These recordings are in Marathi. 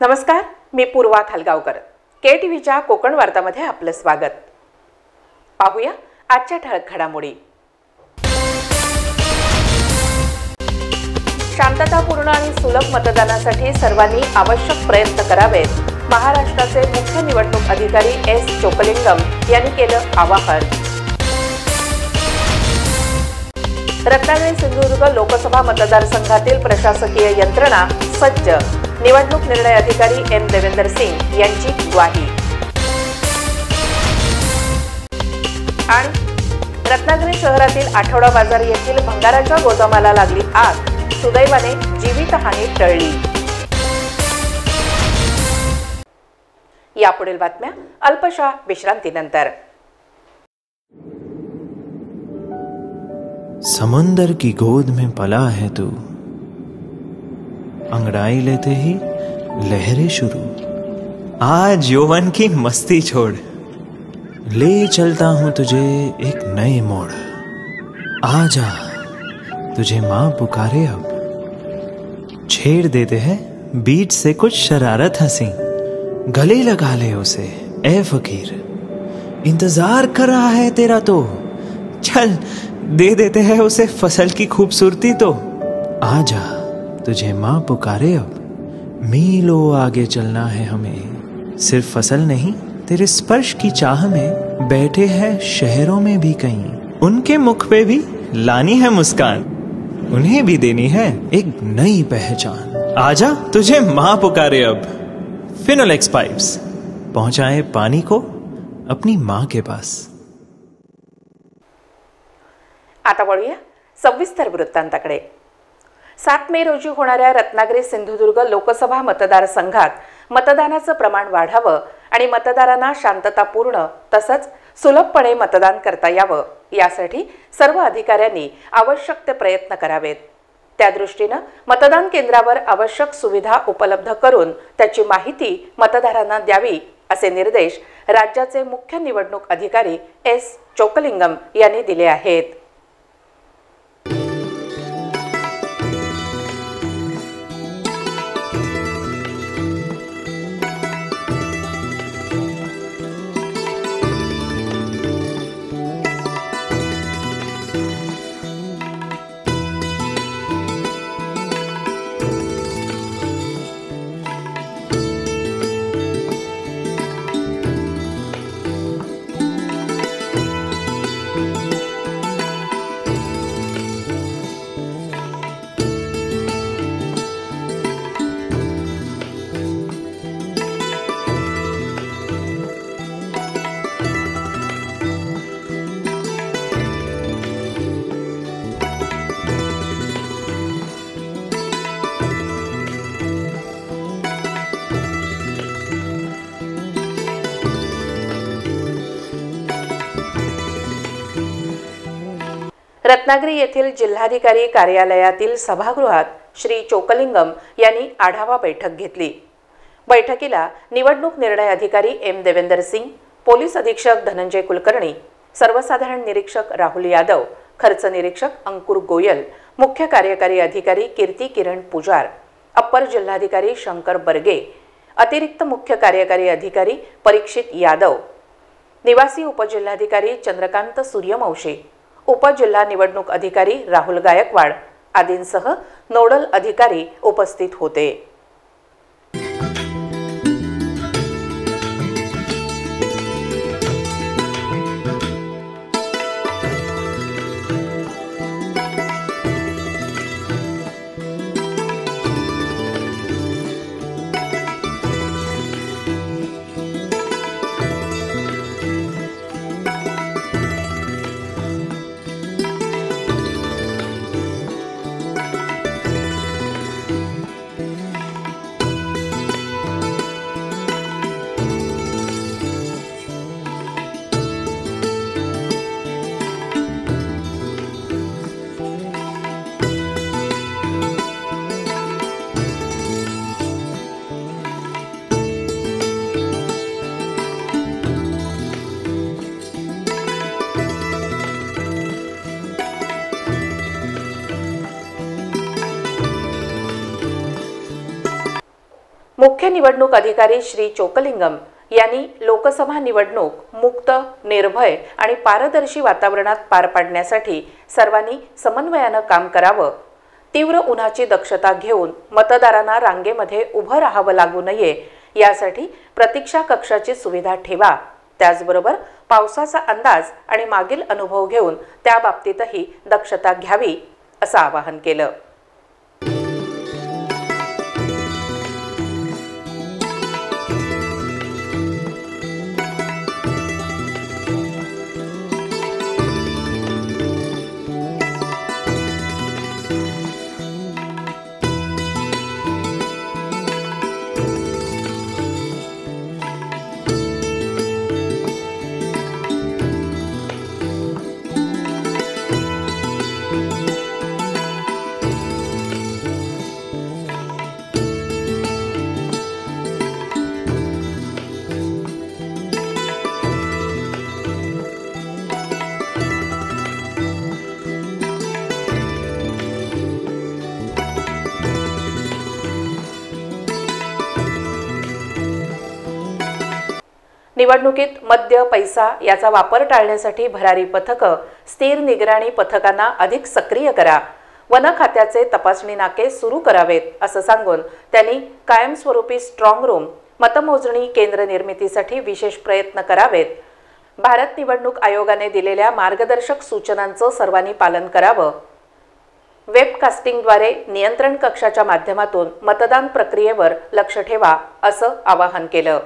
नमस्कार, मी पूर्वा खालगावकर. KTVच्या कोकण वार्तामध्ये आपलं स्वागत. पाहूया आजच्या ठळक घडामोडी. शांततापूर्ण आणि सुलभ मतदानासाठी सर्वांनी आवश्यक प्रयत्न करावेत, महाराष्ट्राचे मुख्य निवडणूक अधिकारी S. चोकलिंगम यांनी केलं आवाहन. रत्नागिरी सिंधुदुर्ग लोकसभा मतदारसंघातील प्रशासकीय यंत्रणा सज्ज, निवडणूक निर्णय अधिकारी M. देवेंदर सिंग यांची ग्वाही. आणि रत्नागिरी शहरातील आठवडा बाजार येथील भंगाराच्या गोदामाला लागली आग, सुदैवाने जीवितहानी टळली. यापुढील बातम्या अल्पशा विश्रांतीनंतर. समुंदर की गोद में पला है तू, अंगड़ाई लेते ही लहरें शुरू. आज यौवन की मस्ती छोड़, ले चलता हूं तुझे एक नए मोड़. आजा तुझे माँ पुकारे अब, छेड़ देते हैं बीच से कुछ शरारत हंसी. गले लगा ले उसे ए फकीर, इंतजार कर रहा है तेरा तो. चल दे देते हैं उसे फसल की खूबसूरती तो. आजा तुझे माँ पुकारे अब, मीलों आगे चलना है हमें. सिर्फ फसल नहीं, तेरे स्पर्श की चाह में बैठे हैं शहरों में भी कहीं. उनके मुख पे भी लानी है मुस्कान, उन्हें भी देनी है एक नई पहचान. आजा तुझे माँ पुकारे अब. फिनोलेक्स पाइप्स पहुंचाए पानी को अपनी माँ के पास. आता वळूया सविस्तर वृत्तांताकडे. 7 मे रोजी होणाऱ्या रत्नागिरी सिंधुदुर्ग लोकसभा मतदारसंघात मतदानाचं प्रमाण वाढावं आणि मतदारांना शांततापूर्ण तसंच सुलभपणे मतदान करता यावं, यासाठी सर्व अधिकाऱ्यांनी आवश्यक ते प्रयत्न करावेत. त्या दृष्टीनं मतदान केंद्रावर आवश्यक सुविधा उपलब्ध करून त्याची माहिती मतदारांना द्यावी, असे निर्देश राज्याचे मुख्य निवडणूक अधिकारी S. चोकलिंगम यांनी दिले आहेत. रत्नागिरी येथील जिल्हाधिकारी कार्यालयातील सभागृहात श्री चोकलिंगम यांनी आढावा बैठक घेतली. बैठकीला निवडणूक निर्णय अधिकारी M. देवेंदर सिंग, पोलीस अधीक्षक धनंजय कुलकर्णी, सर्वसाधारण निरीक्षक राहुल यादव, खर्च निरीक्षक अंकुर गोयल, मुख्य कार्यकारी अधिकारी कीर्ती किरण पुजार, अप्पर जिल्हाधिकारी शंकर बर्गे, अतिरिक्त मुख्य कार्यकारी अधिकारी परीक्षित यादव, निवासी उपजिल्हाधिकारी चंद्रकांत सूर्यवंशी, उपजिल्हा निवडणूक अधिकारी राहुल गायकवाड आदींसह नोडल अधिकारी उपस्थित होते. मुख्य निवडणूक अधिकारी श्री चोकलिंगम यांनी लोकसभा निवडणूक मुक्त, निर्भय आणि पारदर्शी वातावरणात पार पाडण्यासाठी सर्वांनी समन्वयानं काम करावं, तीव्र उन्हाची दक्षता घेऊन मतदारांना रांगेमध्ये उभं राहावं लागू नये यासाठी प्रतीक्षा कक्षाची सुविधा ठेवा, त्याचबरोबर पावसाचा अंदाज आणि मागील अनुभव घेऊन त्या बाबतीतही दक्षता घ्यावी असं आवाहन केलं. निवडणुकीत मद्य, पैसा याचा वापर टाळण्यासाठी भरारी पथकं, स्थिर निगराणी पथकांना अधिक सक्रिय करा, वन खात्याचे तपासणी नाके सुरू करावेत असं सांगून त्यांनी कायमस्वरूपी स्ट्रॉंग रूम, मतमोजणी केंद्र निर्मितीसाठी विशेष प्रयत्न करावेत, भारत निवडणूक आयोगाने दिलेल्या मार्गदर्शक सूचनांचं सर्वांनी पालन करावं, वेबकास्टिंगद्वारे नियंत्रण कक्षाच्या माध्यमातून मतदान प्रक्रियेवर लक्ष ठेवा असं आवाहन केलं.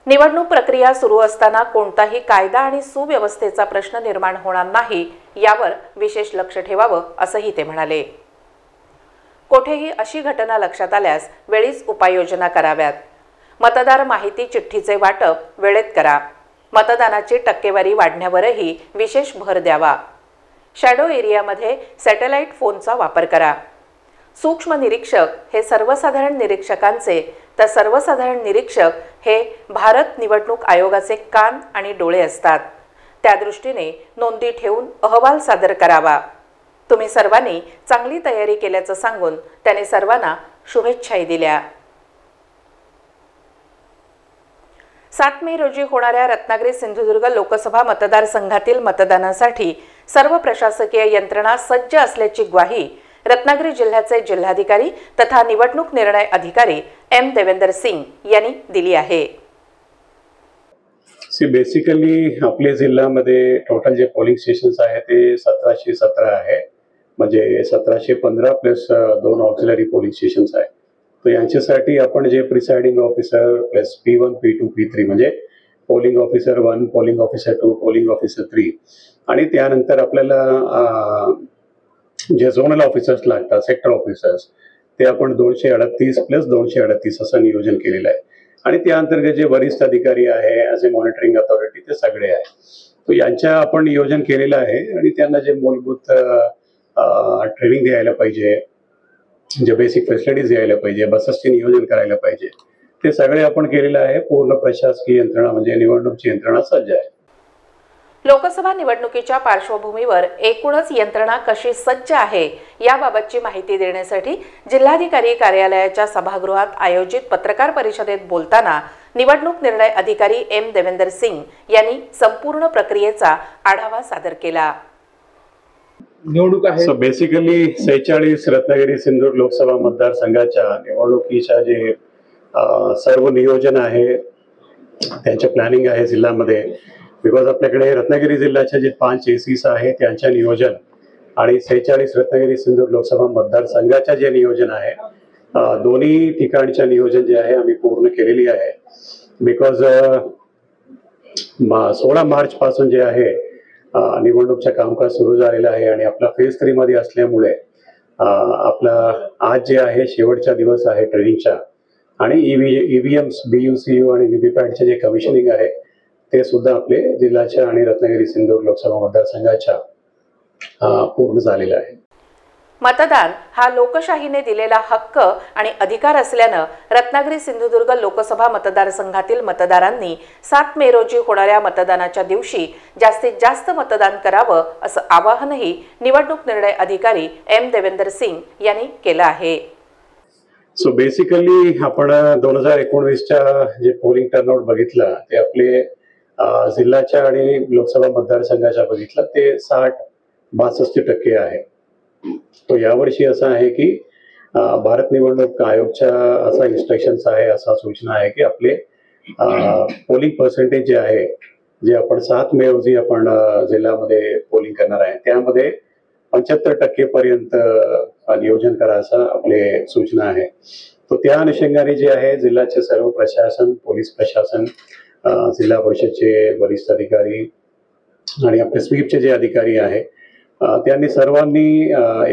निवडणूक प्रक्रिया सुरू असताना कोणताही कायदा आणि सुव्यवस्थेचा प्रश्न निर्माण होणार नाही यावर विशेष लक्ष ठेवावं असंही ते म्हणाले. कोठेही अशी घटना लक्षात आल्यास वेळीच उपाययोजना कराव्यात. मतदार माहिती चिठ्ठीचे वाटप वेळेत करा. मतदानाची टक्केवारी वाढण्यावरही विशेष भर द्यावा. शॅडो एरियामध्ये सॅटेलाइट फोनचा वापर करा. सूक्ष्म निरीक्षक हे सर्वसाधारण निरीक्षकांचे तर सर्वसाधारण निरीक्षक हे भारत निवडणूक आयोगाचे कान आणि डोळे असतात. त्या दृष्टीने नोंदी ठेवून अहवाल सादर करावा. तुम्ही सर्वांनी चांगली तयारी केल्याचं सांगून त्याने सर्वांना शुभेच्छाही दिल्या. 7 मे रोजी होणाऱ्या रत्नागिरी-सिंधुदुर्ग लोकसभा मतदारसंघातील मतदानासाठी सर्व प्रशासकीय यंत्रणा सज्ज असल्याची ग्वाही रत्नागिरी जिल्ह्याचे जिल्हाधिकारी तथा निवडणूक निर्णय अधिकारी एम देवेंदर सिंग यांनी दिली आहे. बेसिकली आपल्या जिल्ह्यामध्ये टोटल जे पोलिंग स्टेशन्स आहे ते 1717 आहे. म्हणजे 1715 प्लस 2 ऑक्सिलरी पोलिंग स्टेशन्स आहे. तर यांच्यासाठी आपण जे presiding officer plus P1, P2, P3 म्हणजे polling officer 1, polling officer 2, polling officer 3 आणि त्यानंतर आपल्याला जे झोनल ऑफिसर्स लागतात, सेक्टर ऑफिसर्स, ते आपण 238 प्लस 238 असं नियोजन केलेलं आहे. आणि त्या अंतर्गत जे वरिष्ठ अधिकारी आहे ॲज ए मॉनिटरिंग अथॉरिटी ते सगळे आहे. तर यांच्या आपण नियोजन केलेलं आहे आणि त्यांना जे मूलभूत ट्रेनिंग द्यायला पाहिजे, जे बेसिक फॅसिलिटीज द्यायला पाहिजे, बसेसचे नियोजन करायला पाहिजे, ते सगळे आपण केलेलं आहे. पूर्ण प्रशासकीय यंत्रणा म्हणजे निवडणूकची यंत्रणा सज्ज आहे. लोकसभा निवडणुकीच्या पार्श्वभूमीवर एकूणच यंत्रणा कशी सज्ज आहे याबाबतची माहिती देण्यासाठी जिल्हाधिकारी कार्यालयाच्या सभागृहात आयोजित पत्रकार परिषदेत बोलताना निवडणूक निर्णय अधिकारी एम देवेंदर सिंग यांनी संपूर्ण प्रक्रियेचा आढावा सादर केला. निवडणूक आहे बेसिकली 46 रत्नागिरी सिंधुदुर्ग लोकसभा मतदारसंघाच्या निवडणुकीच्या जे सर्व नियोजन आहे त्यांचे प्लॅनिंग आहे जिल्ह्यामध्ये. बिकॉज आपल्याकडे रत्नागिरी जिल्ह्याचे जे 5 एसीस आहे त्यांच्या नियोजन आणि 46 रत्नागिरी सिंधूर लोकसभा मतदारसंघाच्या जे नियोजन आहे, दोन्ही ठिकाणच्या नियोजन जे आहे आम्ही पूर्ण केलेली आहे. बिकॉज 16 मार्च पासून जे आहे निवडणूकचं कामकाज सुरू झालेलं आहे आणि आपला फेज 3 मध्ये असल्यामुळे आपला आज जे आहे शेवटचा दिवस आहे ट्रेनिंगचा आणि ईव्हीएम्स, BUCU आणि व्हीव्हीपॅटचे जे कमिशनिंग आहे ते सुद्धा आपले जिल्ह्याच्या आणि रत्नागिरी सिंधूर लोकसभा मतदारसंघाच्या पूर्ण झालेला आहे. मतदान हा लोकशाहीने दिलेला हक्क आणि अधिकार असल्यानं रत्नागिरी सिंधुदुर्ग लोकसभा मतदारसंघातील मतदारांनी 7 मे रोजी होणाऱ्या मतदानाच्या दिवशी जास्तीत जास्त मतदान करावं असं आवाहनही निवडणूक निर्णय अधिकारी M. देवेंदर सिंग यांनी केलं आहे. सो बेसिकली आपण 2019च्या जे पोलिंग टर्नआउट बघितलं ते आपले जिल्ह्याच्या आणि लोकसभा मतदारसंघाच्या बघितलं ते 60-62% आहे. तो यावर्षी असं आहे की भारत निवडणूक आयोगच्या असा इन्स्ट्रक्शन्स आहे, असा सूचना आहे की आपले पोलिंग पर्सेंटेज जे आहे, जे आपण 7 मे रोजी आपण जिल्ह्यामध्ये पोलिंग करणार आहे त्यामध्ये 75% पर्यंत नियोजन करायचं आपले सूचना आहे. तो त्या अनुषंगाने जे आहे जिल्ह्याचे सर्व प्रशासन, पोलीस प्रशासन, जिल्हा परिषदचे वरिष्ठ अधिकारी आणि आपले स्वीपचे जे अधिकारी आहे त्यांनी सर्वांनी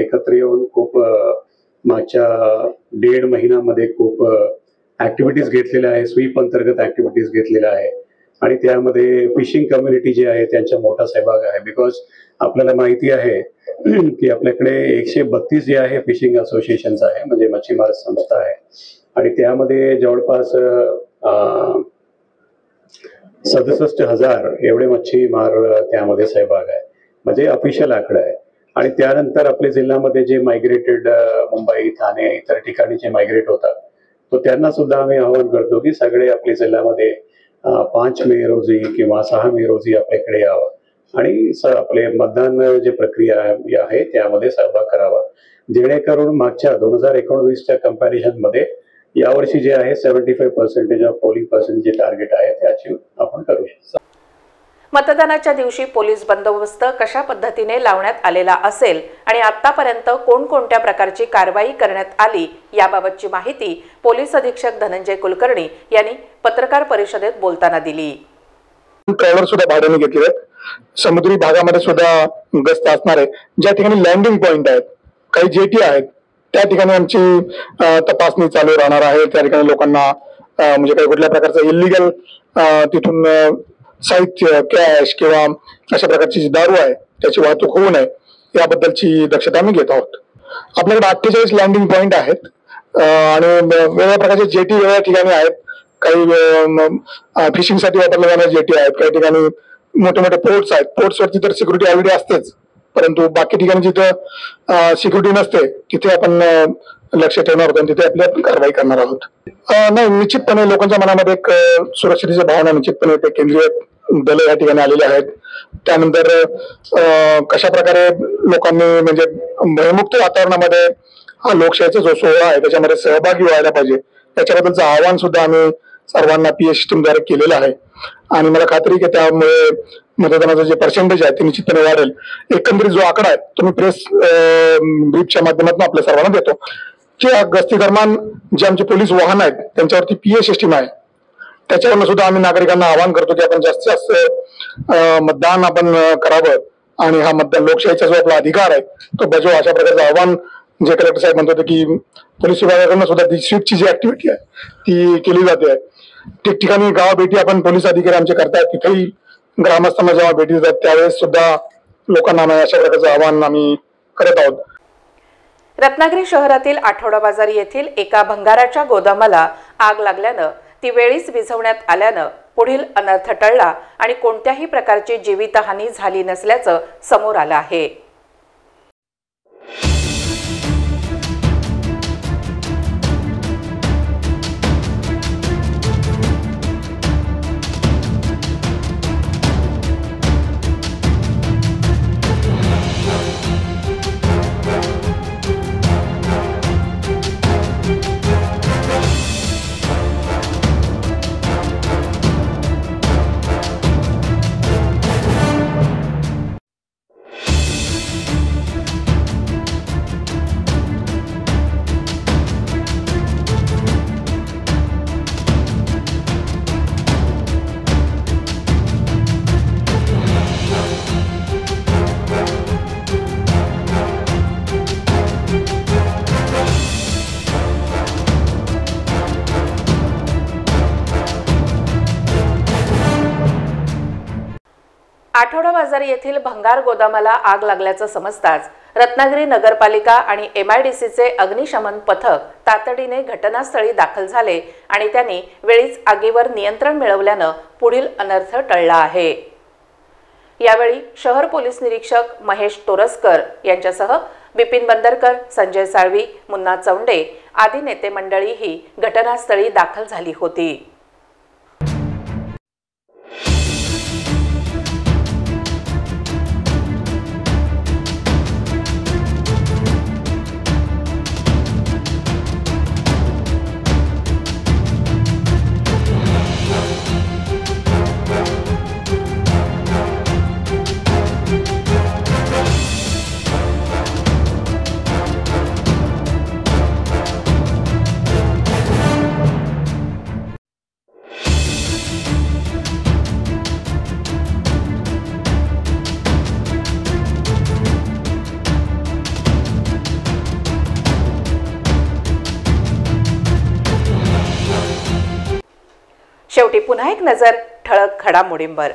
एकत्र येऊन खूप मागच्या 1.5 महिन्यामध्ये खूप ऍक्टिव्हिटीज घेतलेल्या आहे, स्वीप अंतर्गत ऍक्टिव्हिटीज घेतलेल्या आहे आणि त्यामध्ये फिशिंग कम्युनिटी जे आहे त्यांचा मोठा सहभाग आहे. बिकॉज आपल्याला माहिती आहे की आपल्याकडे 132 जे आहे फिशिंग असोसिएशन्स आहे, म्हणजे मच्छीमार संस्था आहे आणि त्यामध्ये जवळपास 67,000 एवढे मच्छीमार त्यामध्ये सहभाग आहे, म्हणजे ऑफिशियल आकडा आहे. आणि त्यानंतर आपल्या जिल्ह्यामध्ये जे मायग्रेटेड मुंबई, ठाणे इतर ठिकाणी जे मायग्रेट होतात तो त्यांना सुद्धा आम्ही आवाहन करतो की सगळे आपल्या जिल्ह्यामध्ये 5 मे रोजी किंवा 6 मे रोजी आपल्याकडे यावं आणि आपले मतदान जे प्रक्रिया आहे त्यामध्ये सहभाग करावा, जेणेकरून मागच्या 2019च्या कंपॅरिझन मध्ये यावर्षी जे आहे 75% ऑफ पोलिंग पर्सेंट जे टार्गेट आहे ते अचीव आपण करू शकतो. मतदानाच्या दिवशी पोलीस बंदोबस्त कशा पद्धतीने लावण्यात आलेला असेल आणि आतापर्यंत कोणकोणत्या प्रकारची कारवाई करण्यात आली याबाबतची माहिती पोलीस अधीक्षक धनंजय कुलकर्णी यांनी पत्रकार परिषदेत बोलताना दिली. ट्रॅव्हलर सुद्धा भाड्याने घेतले आहेत. समुद्री भागामध्ये सुद्धा गस्त असणार आहे. ज्या ठिकाणी लँडिंग पॉइंट आहेत, काही जेटी आहेत, त्या ठिकाणी आमची तपासणी चालू राहणार आहे. त्या ठिकाणी लोकांना म्हणजे काही कुठल्या प्रकारचं इलिगल तिथून साहित्य, कॅश किंवा अशा प्रकारची जी दारू आहे त्याची वाहतूक होऊ नये याबद्दलची दक्षता आम्ही घेत आहोत. आपल्याकडे 48 लँडिंग पॉइंट आहेत आणि वेगवेगळ्या प्रकारचे जेटी वेगवेगळ्या ठिकाणी आहेत. काही फिशिंगसाठी वापरल्या जाणाऱ्या जेटी आहेत, काही ठिकाणी मोठे मोठे पोर्ट्स आहेत. पोर्ट्सवरती तर सिक्युरिटी ऑलरेडी असतेच, परंतु बाकी ठिकाणी जिथं सिक्युरिटी नसते तिथे आपण लक्ष ठेवणार आहोत आणि तिथे आपली कारवाई करणार आहोत. नाही, निश्चितपणे लोकांच्या मनामध्ये एक सुरक्षितेची भावना निश्चितपणे ते केंद्रीय दल या ठिकाणी आलेले आहेत. त्यानंतर कशा प्रकारे लोकांनी म्हणजे भयमुक्त वातावरणामध्ये हा लोकशाहीचा जो सोहळा आहे त्याच्यामध्ये सहभागी व्हायला पाहिजे त्याच्याबद्दलचं आवाहन सुद्धा आम्ही सर्वांना PA सिस्टीमद्वारे केलेलं आहे आणि मला खात्री आहे की त्यामुळे मतदानाचं जे पर्सेंटेज आहे ते निश्चितपणे वाढेल. एकंदरीत जो आकडा आहे तो मी प्रेस ब्रीफच्या माध्यमातून आपल्या सर्वांना देतो की गस्ती दरम्यान जे आमचे पोलीस वाहन आहेत त्यांच्यावरती PA सिस्टीम आहे, त्याच्यावरनं सुद्धा आम्ही नागरिकांना आवाहन करतो की आपण जास्तीत जास्त मतदान आपण करावं आणि हा मतदान लोकशाहीचा जो आपला अधिकार आहे तो बजाव, अशा प्रकारचं आवाहन जे कलेक्टर साहेब म्हणत होते की पोलीस विभागाकडनं सुद्धा ती स्वीपची जी ऍक्टिव्हिटी आहे ती केली जाते. ठिकठिकाणी गावा भेटी आपण पोलीस अधिकारी आमचे करतायत, तिथेही ग्रामस्थांना जेव्हा भेटी देतात त्यावेळेस सुद्धा लोकांना अशा प्रकारचं आवाहन आम्ही करत आहोत. रत्नागिरी शहरातील आठवडा बाजार येथील एका भंगाराच्या गोदामाला आग लागल्यानं ती वेळीच विझवण्यात आल्यानं पुढील अनर्थ टळला आणि कोणत्याही प्रकारची जीवितहानी झाली नसल्याचं समोर आलं आहे. आठवडा बाजार येथील भंगार गोदामाला आग लागल्याचं समजताच रत्नागिरी नगरपालिका आणि MIDCचे अग्निशमन पथक तातडीने घटनास्थळी दाखल झाले आणि त्यांनी वेळीच आगीवर नियंत्रण मिळवल्यानं पुढील अनर्थ टळला आहे। यावेळी शहर पोलीस निरीक्षक महेश तोरसकर यांच्यासह बिपिन बंदरकर, संजय साळवी, मुन्ना चौंडे आदी नेते मंडळीही घटनास्थळी दाखल झाली होती। शेवटी पुन्हा एक नजर ठळक घडामोडींवर।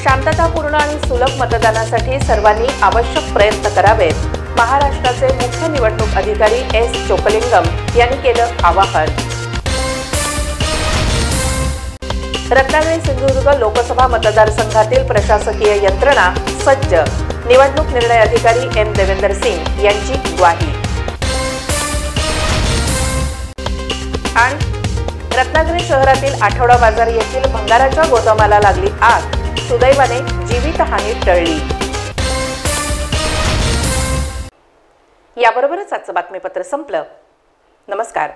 शांततापूर्ण आणि सुलभ मतदानासाठी सर्वांनी आवश्यक प्रयत्न करावेत, महाराष्ट्राचे मुख्य निवडणूक अधिकारी S. चोकलिंगम यांनी केलं आवाहन। रत्नागिरी सिंधुदुर्ग लोकसभा मतदारसंघातील प्रशासकीय यंत्रणा सज्ज, निवडणूक निर्णय अधिकारी M. देवेंदर सिंग यांची ग्वाही। आणि रत्नागिरी शहरातील आठवडा बाजार येथील भंगाराच्या गोदामाला लागली आग, सुदैवाने जीवितहानी टळली। याबरोबरच आजचं बातमीपत्र संपलं। नमस्कार।